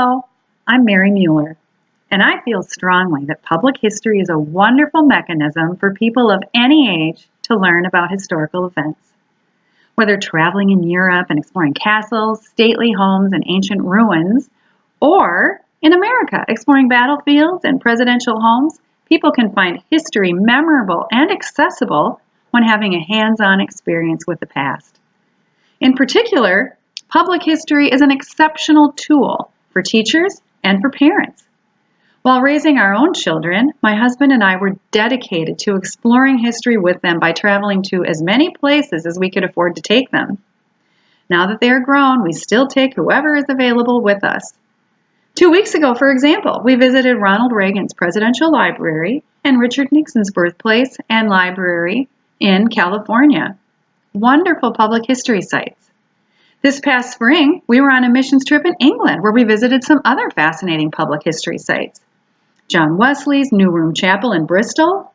Hello, I'm Mary Mueller, and I feel strongly that public history is a wonderful mechanism for people of any age to learn about historical events. Whether traveling in Europe and exploring castles, stately homes, and ancient ruins, or in America exploring battlefields and presidential homes, people can find history memorable and accessible when having a hands-on experience with the past. In particular, public history is an exceptional tool for teachers and for parents. While raising our own children, my husband and I were dedicated to exploring history with them by traveling to as many places as we could afford to take them. Now that they are grown, we still take whoever is available with us. 2 weeks ago, for example, we visited Ronald Reagan's Presidential Library and Richard Nixon's birthplace and library in California. Wonderful public history sites. This past spring, we were on a missions trip in England where we visited some other fascinating public history sites. John Wesley's New Room Chapel in Bristol,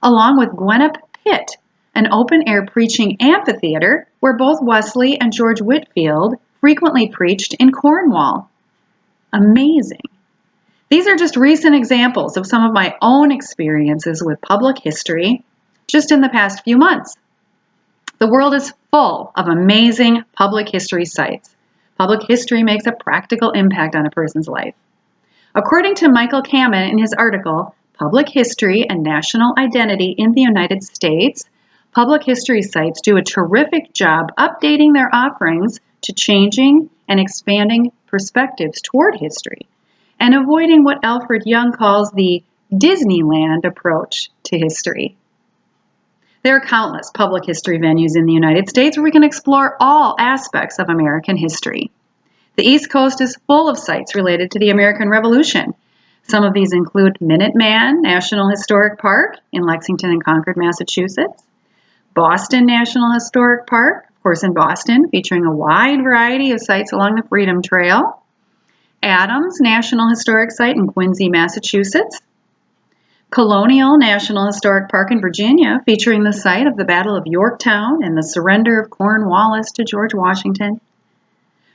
along with Gwenup Pit, an open-air preaching amphitheater where both Wesley and George Whitefield frequently preached in Cornwall. Amazing. These are just recent examples of some of my own experiences with public history just in the past few months. The world is full of amazing public history sites. Public history makes a practical impact on a person's life. According to Michael Kamen in his article, Public History and National Identity in the United States, public history sites do a terrific job updating their offerings to changing and expanding perspectives toward history and avoiding what Alfred Young calls the Disneyland approach to history. There are countless public history venues in the United States where we can explore all aspects of American history. The East Coast is full of sites related to the American Revolution. Some of these include Minuteman National Historic Park in Lexington and Concord, Massachusetts, Boston National Historic Park, of course in Boston, featuring a wide variety of sites along the Freedom Trail, Adams National Historic Site in Quincy, Massachusetts, Colonial National Historic Park in Virginia, featuring the site of the Battle of Yorktown and the surrender of Cornwallis to George Washington.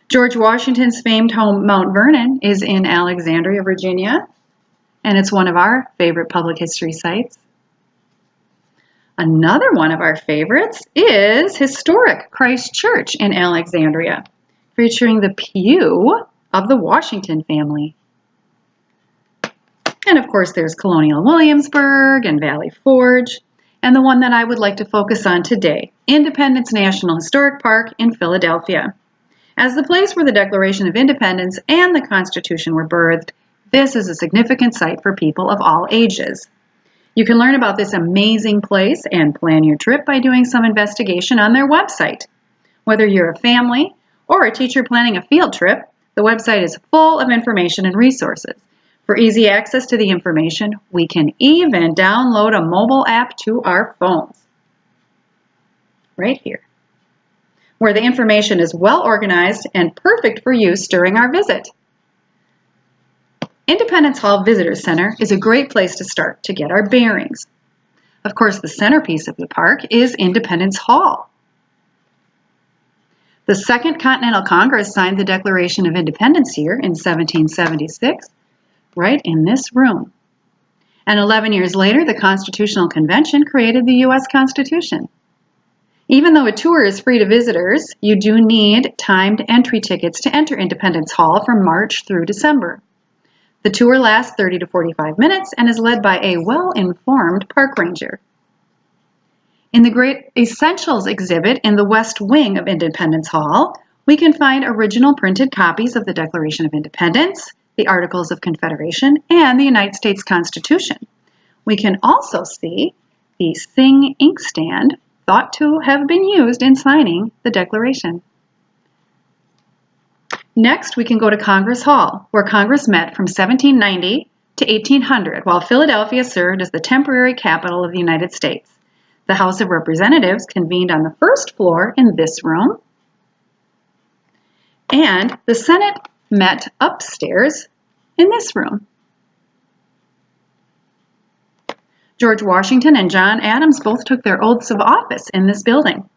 George Washington's famed home, Mount Vernon, is in Alexandria, Virginia, and it's one of our favorite public history sites. Another one of our favorites is historic Christ Church in Alexandria, featuring the pew of the Washington family. And of course, there's Colonial Williamsburg and Valley Forge, and the one that I would like to focus on today, Independence National Historic Park in Philadelphia. As the place where the Declaration of Independence and the Constitution were birthed, this is a significant site for people of all ages. You can learn about this amazing place and plan your trip by doing some investigation on their website. Whether you're a family or a teacher planning a field trip, the website is full of information and resources. For easy access to the information, we can even download a mobile app to our phones. Right here, where the information is well organized and perfect for use during our visit. Independence Hall Visitor Center is a great place to start to get our bearings. Of course, the centerpiece of the park is Independence Hall. The Second Continental Congress signed the Declaration of Independence here in 1776. Right in this room. And 11 years later, the Constitutional Convention created the U.S. Constitution. Even though a tour is free to visitors, you do need timed entry tickets to enter Independence Hall from March through December. The tour lasts 30 to 45 minutes and is led by a well-informed park ranger. In the Great Essentials exhibit in the West Wing of Independence Hall, we can find original printed copies of the Declaration of Independence, the Articles of Confederation, and the United States Constitution. We can also see the Sing inkstand thought to have been used in signing the Declaration. Next, we can go to Congress Hall, where Congress met from 1790 to 1800, while Philadelphia served as the temporary capital of the United States. The House of Representatives convened on the first floor in this room, and the Senate met upstairs in this room. George Washington and John Adams both took their oaths of office in this building.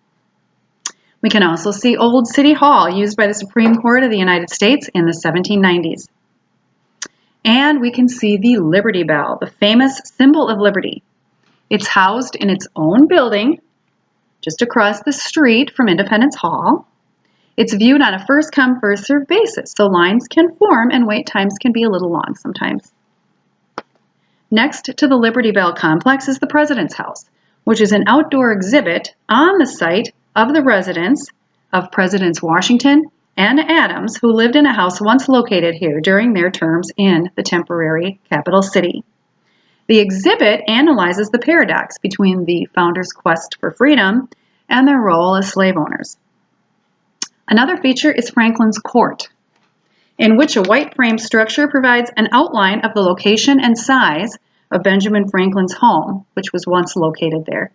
We can also see Old City Hall, used by the Supreme Court of the United States in the 1790s. And we can see the Liberty Bell, the famous symbol of liberty. It's housed in its own building, just across the street from Independence Hall. It's viewed on a first-come, first-served basis, so lines can form and wait times can be a little long sometimes. Next to the Liberty Bell complex is the President's House, which is an outdoor exhibit on the site of the residence of Presidents Washington and Adams, who lived in a house once located here during their terms in the temporary capital city. The exhibit analyzes the paradox between the founders' quest for freedom and their role as slave owners. Another feature is Franklin's Court, in which a white frame structure provides an outline of the location and size of Benjamin Franklin's home, which was once located there.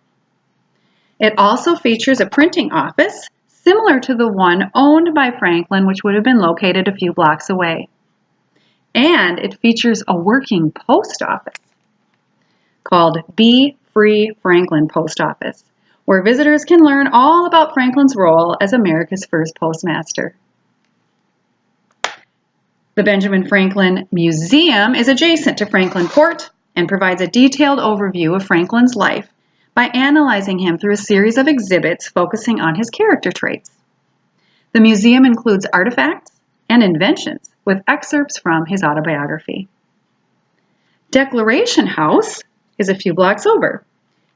It also features a printing office similar to the one owned by Franklin, which would have been located a few blocks away. And it features a working post office called Be Free Franklin Post Office, where visitors can learn all about Franklin's role as America's first postmaster. The Benjamin Franklin Museum is adjacent to Franklin Court and provides a detailed overview of Franklin's life by analyzing him through a series of exhibits focusing on his character traits. The museum includes artifacts and inventions with excerpts from his autobiography. Declaration House is a few blocks over.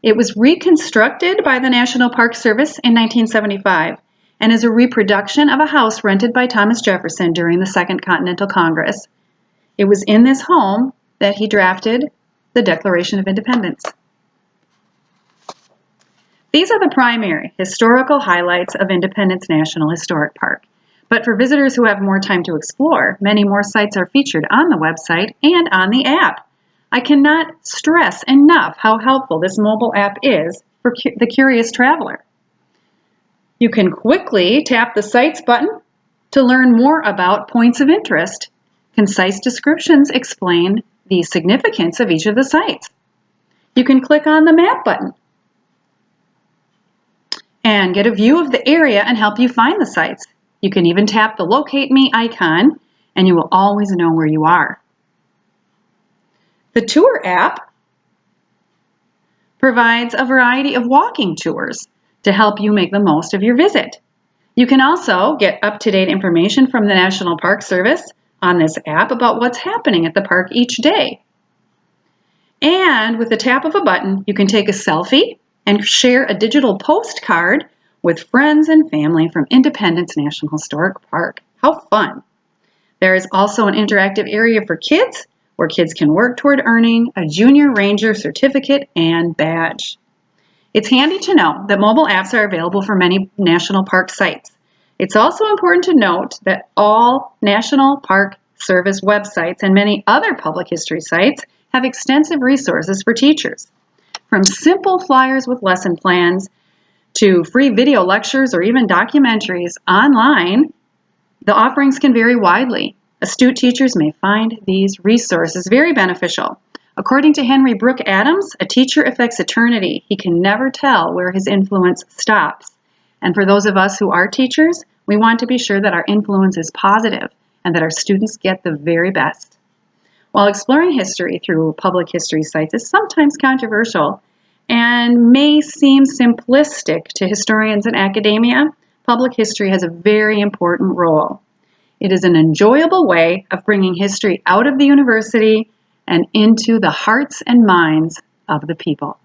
It was reconstructed by the National Park Service in 1975 and is a reproduction of a house rented by Thomas Jefferson during the Second Continental Congress. It was in this home that he drafted the Declaration of Independence. These are the primary historical highlights of Independence National Historic Park. But for visitors who have more time to explore, many more sites are featured on the website and on the app. I cannot stress enough how helpful this mobile app is for the curious traveler. You can quickly tap the Sites button to learn more about points of interest. Concise descriptions explain the significance of each of the sites. You can click on the Map button and get a view of the area and help you find the sites. You can even tap the Locate Me icon and you will always know where you are. The Tour app provides a variety of walking tours to help you make the most of your visit. You can also get up-to-date information from the National Park Service on this app about what's happening at the park each day. And with the tap of a button, you can take a selfie and share a digital postcard with friends and family from Independence National Historic Park. How fun! There is also an interactive area for kids where kids can work toward earning a Junior Ranger certificate and badge. It's handy to know that mobile apps are available for many national park sites. It's also important to note that all National Park Service websites and many other public history sites have extensive resources for teachers. From simple flyers with lesson plans to free video lectures or even documentaries online, the offerings can vary widely. Astute teachers may find these resources very beneficial. According to Henry Brooke Adams, a teacher affects eternity. He can never tell where his influence stops. And for those of us who are teachers, we want to be sure that our influence is positive and that our students get the very best. While exploring history through public history sites is sometimes controversial and may seem simplistic to historians and academia, public history has a very important role. It is an enjoyable way of bringing history out of the university and into the hearts and minds of the people.